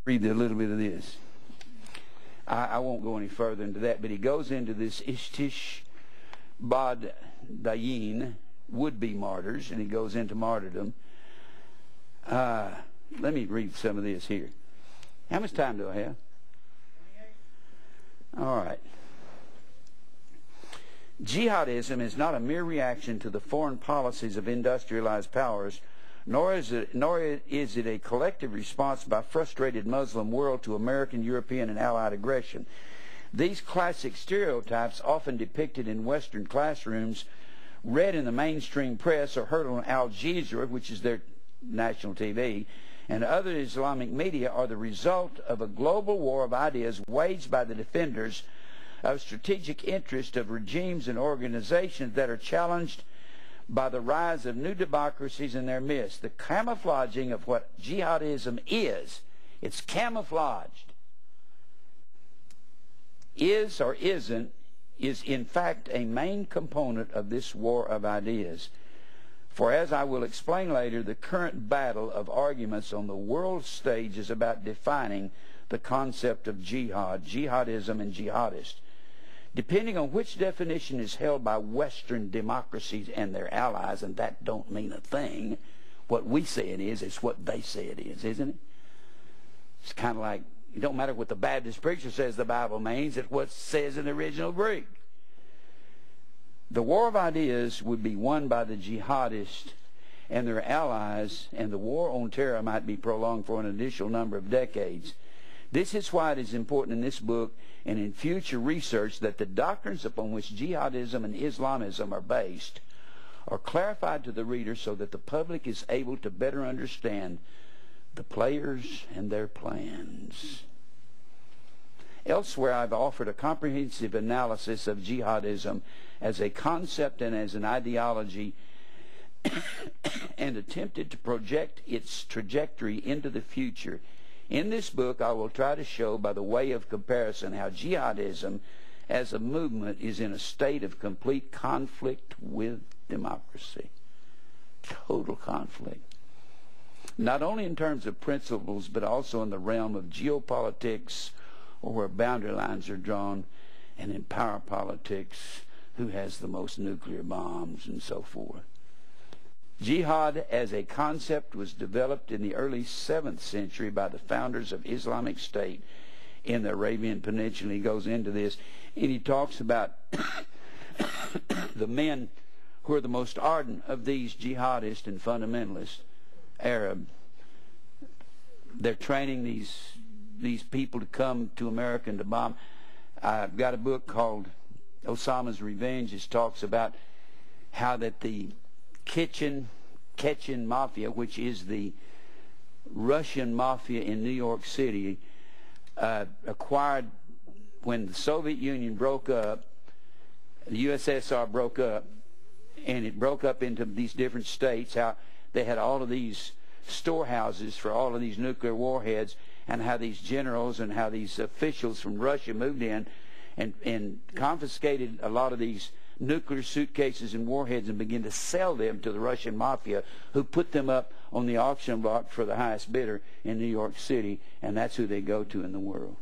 read a little bit of this. I won't go any further into that, but he goes into this Ishtishbadayin, would-be martyrs, and he goes into martyrdom. Let me read some of this here. How much time do I have? 28. All right. Jihadism is not a mere reaction to the foreign policies of industrialized powers, nor is it a collective response by frustrated Muslim world to American, European, and Allied aggression. These classic stereotypes, often depicted in Western classrooms, read in the mainstream press, or heard on Al Jazeera, which is their national TV, and other Islamic media, are the result of a global war of ideas waged by the defenders of strategic interest of regimes and organizations that are challenged by the rise of new democracies in their midst. The camouflaging of what jihadism is, it's camouflaged, is or isn't, is in fact a main component of this war of ideas. For as I will explain later, the current battle of arguments on the world stage is about defining the concept of jihad, jihadism, and jihadist. Depending on which definition is held by Western democracies and their allies, and that don't mean a thing, what we say it is, it's what they say it is, isn't it? It's kind of like, it don't matter what the Baptist preacher says the Bible means, it's what it says in the original Greek. The war of ideas would be won by the jihadists and their allies, and the war on terror might be prolonged for an additional number of decades. This is why it is important in this book and in future research that the doctrines upon which jihadism and Islamism are based are clarified to the reader so that the public is able to better understand the players and their plans. Elsewhere, I've offered a comprehensive analysis of jihadism as a concept and as an ideology and attempted to project its trajectory into the future. In this book, I will try to show by the way of comparison how jihadism as a movement is in a state of complete conflict with democracy. Total conflict. Not only in terms of principles, but also in the realm of geopolitics, or where boundary lines are drawn, and in power politics, who has the most nuclear bombs and so forth. Jihad as a concept was developed in the early 7th century by the founders of Islamic State in the Arabian Peninsula. He goes into this, and he talks about the men who are the most ardent of these jihadists and fundamentalists, Arab. They're training these people to come to America and to bomb. I've got a book called Osama's Revenge. It talks about how that the Chechen Mafia, which is the Russian mafia in New York City, acquired, when the Soviet Union broke up, the USSR broke up, and it broke up into these different states, how they had all of these storehouses for all of these nuclear warheads, and how these generals and how these officials from Russia moved in and confiscated a lot of these nuclear suitcases and warheads and began to sell them to the Russian mafia, who put them up on the auction block for the highest bidder in New York City, and that's who they go to in the world.